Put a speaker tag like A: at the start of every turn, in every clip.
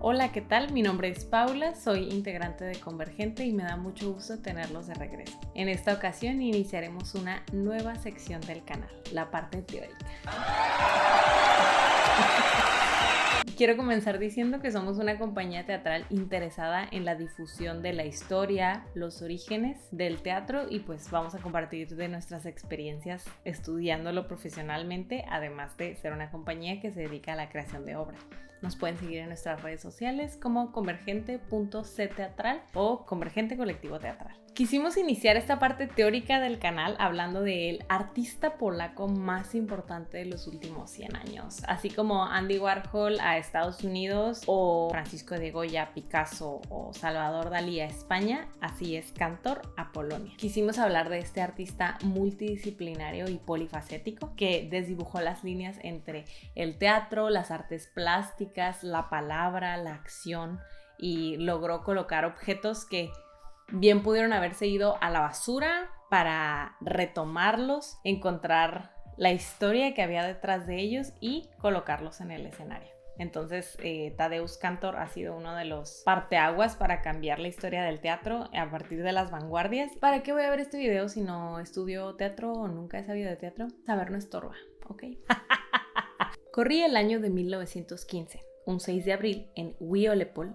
A: Hola, ¿qué tal? Mi nombre es Paula, soy integrante de Convergente y me da mucho gusto tenerlos de regreso. En esta ocasión iniciaremos una nueva sección del canal, la parte teórica. Quiero comenzar diciendo que somos una compañía teatral interesada en la difusión de la historia, los orígenes del teatro y pues vamos a compartir de nuestras experiencias estudiándolo profesionalmente, además de ser una compañía que se dedica a la creación de obras. Nos pueden seguir en nuestras redes sociales como convergente.cteatral o Convergente Colectivo Teatral. Quisimos iniciar esta parte teórica del canal hablando del artista polaco más importante de los últimos 100 años. Así como Andy Warhol a Estados Unidos o Francisco de Goya a Picasso o Salvador Dalí a España, así es Cantor a Polonia. Quisimos hablar de este artista multidisciplinario y polifacético que desdibujó las líneas entre el teatro, las artes plásticas, la palabra, la acción y logró colocar objetos que bien pudieron haberse ido a la basura para retomarlos, encontrar la historia que había detrás de ellos y colocarlos en el escenario. Entonces, Tadeusz Kantor ha sido uno de los parteaguas para cambiar la historia del teatro a partir de las vanguardias. ¿Para qué voy a ver este video si no estudio teatro o nunca he sabido de teatro? Saber no estorba, ¿ok? Corría el año de 1915, un 6 de abril en Wielopol,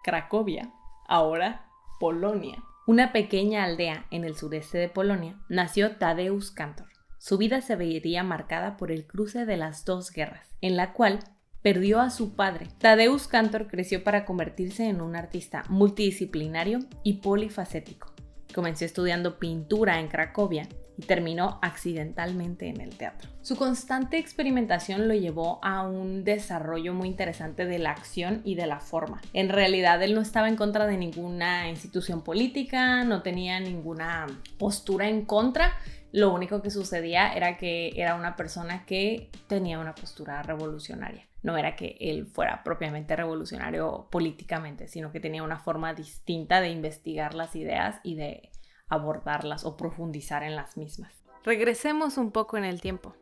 A: Cracovia, ahora Polonia. Una pequeña aldea en el sureste de Polonia, nació Tadeusz Kantor. Su vida se vería marcada por el cruce de las dos guerras, en la cual perdió a su padre. Tadeusz Kantor creció para convertirse en un artista multidisciplinario y polifacético. Comenzó estudiando pintura en Cracovia y terminó accidentalmente en el teatro. Su constante experimentación lo llevó a un desarrollo muy interesante de la acción y de la forma. En realidad, él no estaba en contra de ninguna institución política, no tenía ninguna postura en contra. Lo único que sucedía era que era una persona que tenía una postura revolucionaria. No era que él fuera propiamente revolucionario políticamente, sino que tenía una forma distinta de investigar las ideas y de abordarlas o profundizar en las mismas. Regresemos un poco en el tiempo.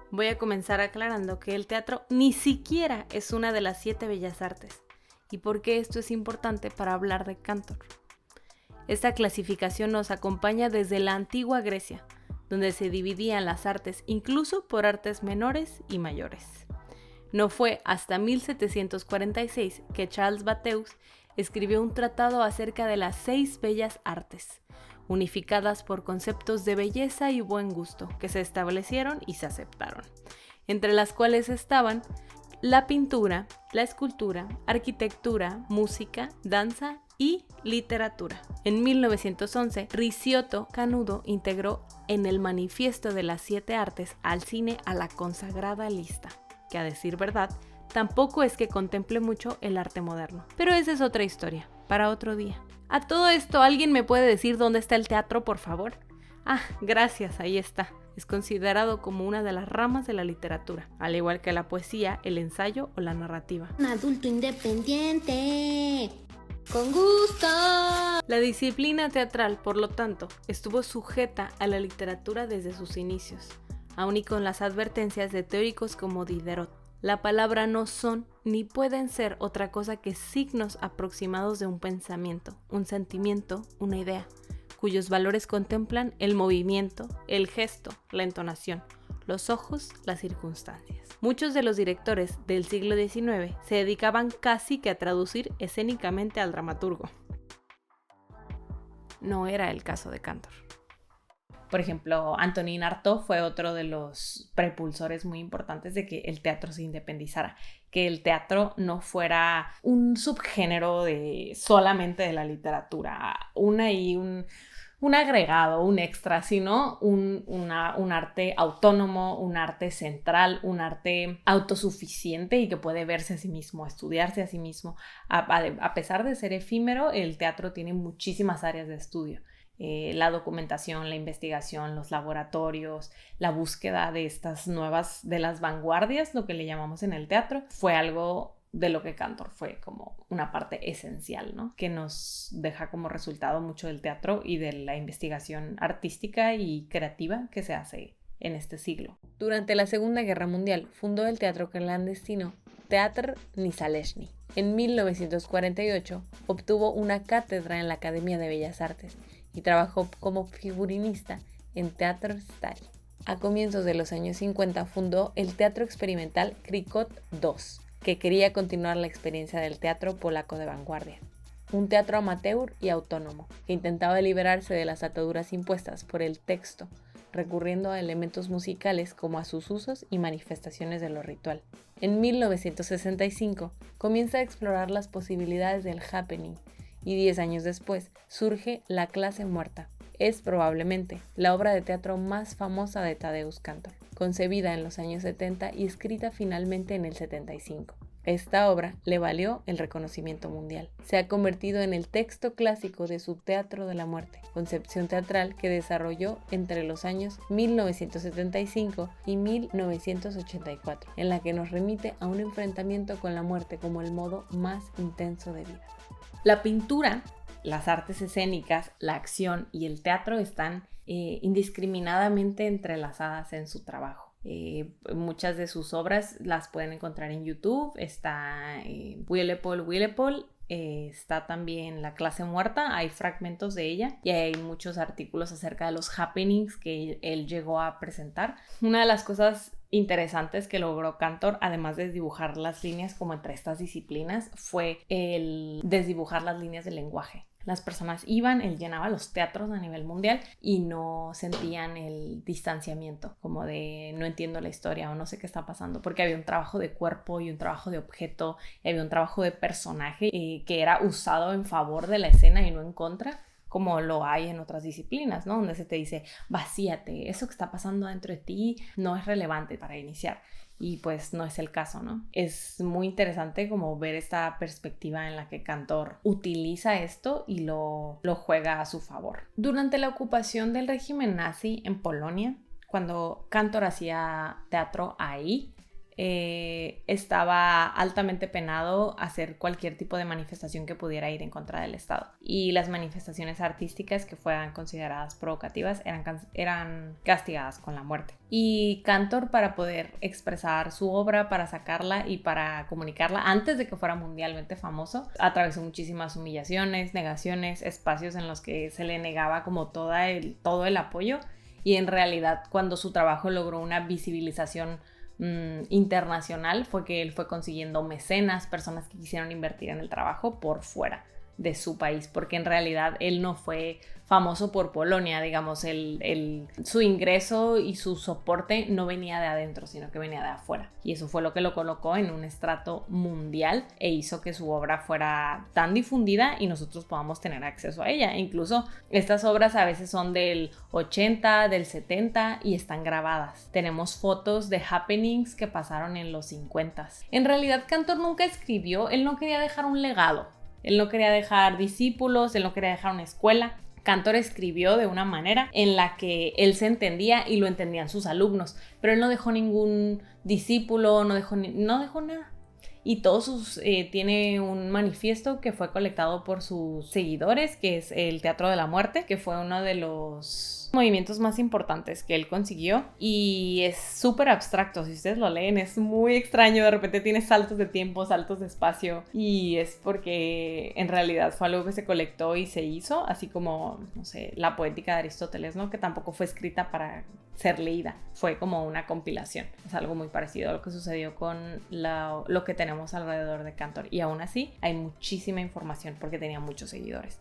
A: Voy a comenzar aclarando que el teatro ni siquiera es una de las 7 bellas artes. ¿Y por qué esto es importante para hablar de Kantor? Esta clasificación nos acompaña desde la antigua Grecia, donde se dividían las artes incluso por artes menores y mayores. No fue hasta 1746 que Charles Batteux escribió un tratado acerca de las 6 bellas artes, unificadas por conceptos de belleza y buen gusto que se establecieron y se aceptaron, entre las cuales estaban la pintura, la escultura, arquitectura, música, danza y literatura. En 1911, Ricciotto Canudo integró en el Manifiesto de las 7 Artes al cine a la consagrada lista, que a decir verdad, tampoco es que contemple mucho el arte moderno. Pero esa es otra historia, para otro día. A todo esto, ¿alguien me puede decir dónde está el teatro, por favor? Ah, gracias, ahí está. Es considerado como una de las ramas de la literatura, al igual que la poesía, el ensayo o la narrativa.
B: Un adulto independiente. ¡Con gusto!
A: La disciplina teatral, por lo tanto, estuvo sujeta a la literatura desde sus inicios, aun y con las advertencias de teóricos como Diderot. La palabra no son ni pueden ser otra cosa que signos aproximados de un pensamiento, un sentimiento, una idea, cuyos valores contemplan el movimiento, el gesto, la entonación, los ojos, las circunstancias. Muchos de los directores del siglo XIX se dedicaban casi que a traducir escénicamente al dramaturgo. No era el caso de Kantor. Por ejemplo, Antonin Artaud fue otro de los prepulsores muy importantes de que el teatro se independizara, que el teatro no fuera un subgénero solamente de la literatura, un agregado, un extra, sino un arte autónomo, un arte central, un arte autosuficiente y que puede verse a sí mismo, estudiarse a sí mismo. A pesar de ser efímero, el teatro tiene muchísimas áreas de estudio. La documentación, la investigación, los laboratorios, la búsqueda de estas nuevas, de las vanguardias, lo que le llamamos en el teatro, fue algo de lo que Kantor fue como una parte esencial, ¿no? Que nos deja como resultado mucho del teatro y de la investigación artística y creativa que se hace en este siglo. Durante la Segunda Guerra Mundial fundó el teatro clandestino Teatr Nisaleshny. En 1948 obtuvo una cátedra en la Academia de Bellas Artes y trabajó como figurinista en Teatr Stary. A comienzos de los años 50 fundó el teatro experimental Krikot II, que quería continuar la experiencia del teatro polaco de vanguardia. Un teatro amateur y autónomo, que intentaba liberarse de las ataduras impuestas por el texto, recurriendo a elementos musicales como a sus usos y manifestaciones de lo ritual. En 1965 comienza a explorar las posibilidades del happening y 10 años después surge La clase muerta. Es probablemente la obra de teatro más famosa de Tadeusz Kantor, concebida en los años 70 y escrita finalmente en el 75. Esta obra le valió el reconocimiento mundial. Se ha convertido en el texto clásico de su Teatro de la Muerte, concepción teatral que desarrolló entre los años 1975 y 1984, en la que nos remite a un enfrentamiento con la muerte como el modo más intenso de vida. La pintura, las artes escénicas, la acción y el teatro están indiscriminadamente entrelazadas en su trabajo. Muchas de sus obras las pueden encontrar en YouTube. Está Wille-Paul, está también La clase muerta, hay fragmentos de ella y hay muchos artículos acerca de los happenings que él llegó a presentar. Una de las cosas interesantes que logró Kantor, además de dibujar las líneas como entre estas disciplinas, fue el desdibujar las líneas del lenguaje. Las personas iban, él llenaba los teatros a nivel mundial y no sentían el distanciamiento, como de no entiendo la historia o no sé qué está pasando, porque había un trabajo de cuerpo y un trabajo de objeto, y había un trabajo de personaje que era usado en favor de la escena y no en contra, como lo hay en otras disciplinas, ¿no? Donde se te dice, vacíate, eso que está pasando dentro de ti no es relevante para iniciar. Y pues no es el caso, ¿no? Es muy interesante como ver esta perspectiva en la que Kantor utiliza esto y lo juega a su favor. Durante la ocupación del régimen nazi en Polonia, cuando Kantor hacía teatro ahí, estaba altamente penado hacer cualquier tipo de manifestación que pudiera ir en contra del Estado, y las manifestaciones artísticas que fueran consideradas provocativas eran castigadas con la muerte. Y Kantor, para poder expresar su obra, para sacarla y para comunicarla antes de que fuera mundialmente famoso, atravesó muchísimas humillaciones, negaciones, espacios en los que se le negaba como todo el apoyo, y en realidad cuando su trabajo logró una visibilización internacional fue que él fue consiguiendo mecenas, personas que quisieron invertir en el trabajo por fuera de su país, porque en realidad él no fue famoso por Polonia, digamos, su ingreso y su soporte no venía de adentro, sino que venía de afuera, y eso fue lo que lo colocó en un estrato mundial e hizo que su obra fuera tan difundida y nosotros podamos tener acceso a ella. Incluso estas obras a veces son del 80, del 70 y están grabadas. Tenemos fotos de happenings que pasaron en los 50. En realidad Kantor nunca escribió, él no quería dejar un legado. Él no quería dejar discípulos, él no quería dejar una escuela. Kantor escribió de una manera en la que él se entendía y lo entendían sus alumnos, pero él no dejó ningún discípulo, no dejó nada. Y tiene un manifiesto que fue colectado por sus seguidores, que es el Teatro de la Muerte, que fue uno de los movimientos más importantes que él consiguió, y es súper abstracto. Si ustedes lo leen es muy extraño, de repente tiene saltos de tiempo, saltos de espacio, y es porque en realidad fue algo que se colectó y se hizo, así como, no sé, la Poética de Aristóteles, ¿no? Que tampoco fue escrita para ser leída, fue como una compilación. Es algo muy parecido a lo que sucedió con lo que tenemos alrededor de Kantor, y aún así hay muchísima información porque tenía muchos seguidores.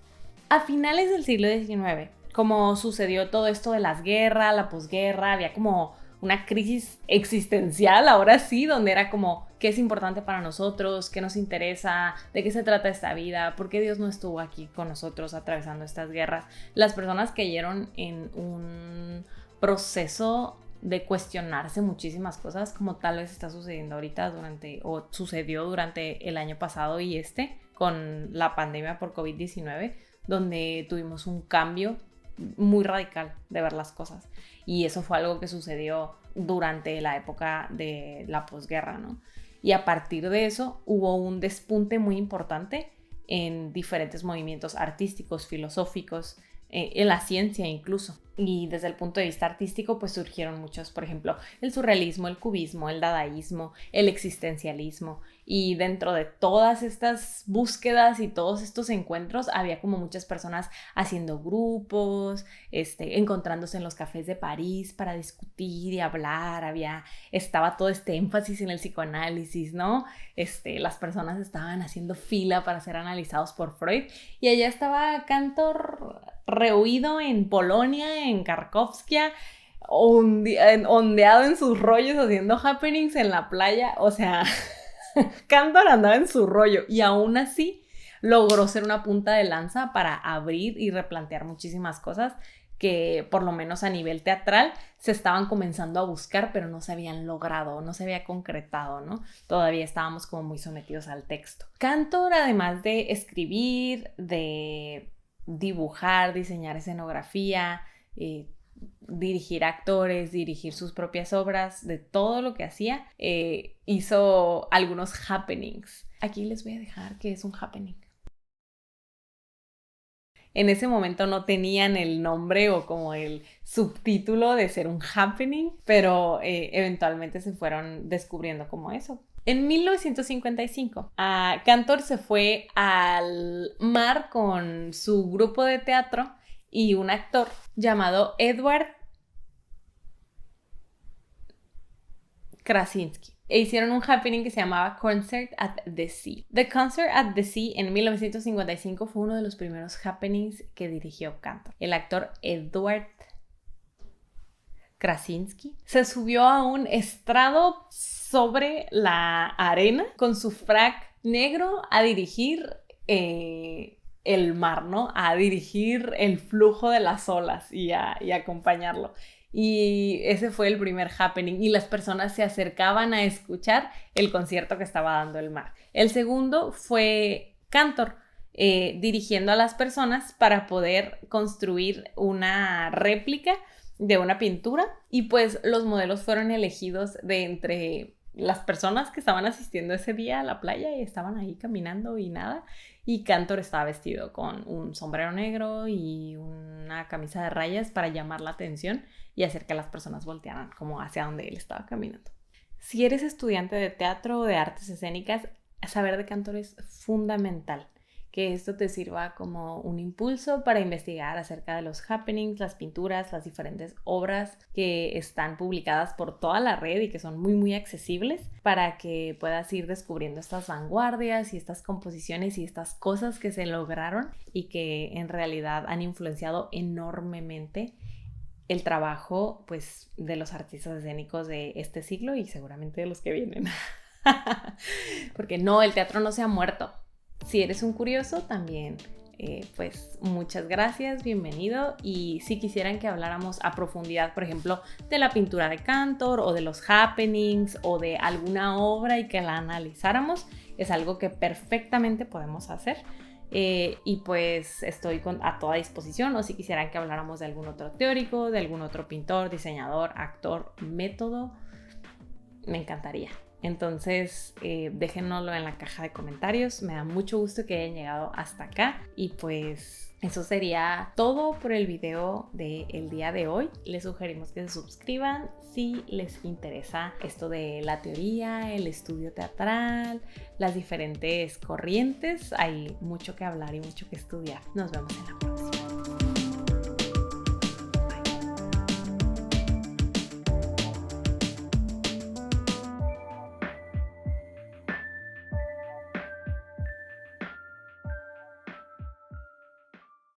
A: A finales del siglo XIX, como sucedió todo esto de las guerras, la posguerra, había como una crisis existencial, ahora sí, donde era como, ¿qué es importante para nosotros? ¿Qué nos interesa? ¿De qué se trata esta vida? ¿Por qué Dios no estuvo aquí con nosotros atravesando estas guerras? Las personas cayeron en un proceso de cuestionarse muchísimas cosas, como tal vez está sucediendo ahorita o sucedió durante el año pasado y con la pandemia por COVID-19, donde tuvimos un cambio muy radical de ver las cosas, y eso fue algo que sucedió durante la época de la posguerra, ¿no? Y a partir de eso hubo un despunte muy importante en diferentes movimientos artísticos, filosóficos, en la ciencia incluso. Y desde el punto de vista artístico, pues surgieron muchos, por ejemplo, el surrealismo, el cubismo, el dadaísmo, el existencialismo. Y dentro de todas estas búsquedas y todos estos encuentros, había como muchas personas haciendo grupos, encontrándose en los cafés de París para discutir y hablar. Estaba todo este énfasis en el psicoanálisis, ¿no? Las personas estaban haciendo fila para ser analizados por Freud. Y allá estaba Cantor rehuido en Polonia, en Cracovia, ondeado en sus rollos, haciendo happenings en la playa. O sea, Cantor andaba en su rollo y aún así logró ser una punta de lanza para abrir y replantear muchísimas cosas que por lo menos a nivel teatral se estaban comenzando a buscar, pero no se habían logrado, no se había concretado, ¿no? Todavía estábamos como muy sometidos al texto. Cantor, además de escribir, de dibujar, diseñar escenografía, dirigir actores, dirigir sus propias obras, de todo lo que hacía, hizo algunos happenings. Aquí les voy a dejar qué es un happening. En ese momento no tenían el nombre o como el subtítulo de ser un happening, pero eventualmente se fueron descubriendo como eso. En 1955, Cantor se fue al mar con su grupo de teatro y un actor llamado Edward Krasinski. E hicieron un happening que se llamaba Concert at the Sea. The Concert at the Sea en 1955 fue uno de los primeros happenings que dirigió Cantor. El actor Edward Krasinski se subió a un estrado sobre la arena con su frac negro a dirigir el mar, ¿no? A dirigir el flujo de las olas y acompañarlo. Y ese fue el primer happening y las personas se acercaban a escuchar el concierto que estaba dando el mar. El segundo fue Cantor dirigiendo a las personas para poder construir una réplica de una pintura y pues los modelos fueron elegidos de entre las personas que estaban asistiendo ese día a la playa y estaban ahí caminando y nada. Y Cantor estaba vestido con un sombrero negro y una camisa de rayas para llamar la atención y hacer que las personas voltearan como hacia donde él estaba caminando. Si eres estudiante de teatro o de artes escénicas, saber de Cantor es fundamental. Que esto te sirva como un impulso para investigar acerca de los happenings, las pinturas, las diferentes obras que están publicadas por toda la red y que son muy muy accesibles para que puedas ir descubriendo estas vanguardias y estas composiciones y estas cosas que se lograron y que en realidad han influenciado enormemente el trabajo pues de los artistas escénicos de este siglo y seguramente de los que vienen. Porque no, el teatro no se ha muerto. Si eres un curioso, también, pues muchas gracias, bienvenido. Y si quisieran que habláramos a profundidad, por ejemplo, de la pintura de Cantor o de los happenings o de alguna obra y que la analizáramos, es algo que perfectamente podemos hacer. Y pues estoy a toda disposición, o si quisieran que habláramos de algún otro teórico, de algún otro pintor, diseñador, actor, método, me encantaría. Entonces, déjenoslo en la caja de comentarios. Me da mucho gusto que hayan llegado hasta acá. Y pues eso sería todo por el video del día de hoy. Les sugerimos que se suscriban si les interesa esto de la teoría, el estudio teatral, las diferentes corrientes. Hay mucho que hablar y mucho que estudiar. Nos vemos en la próxima.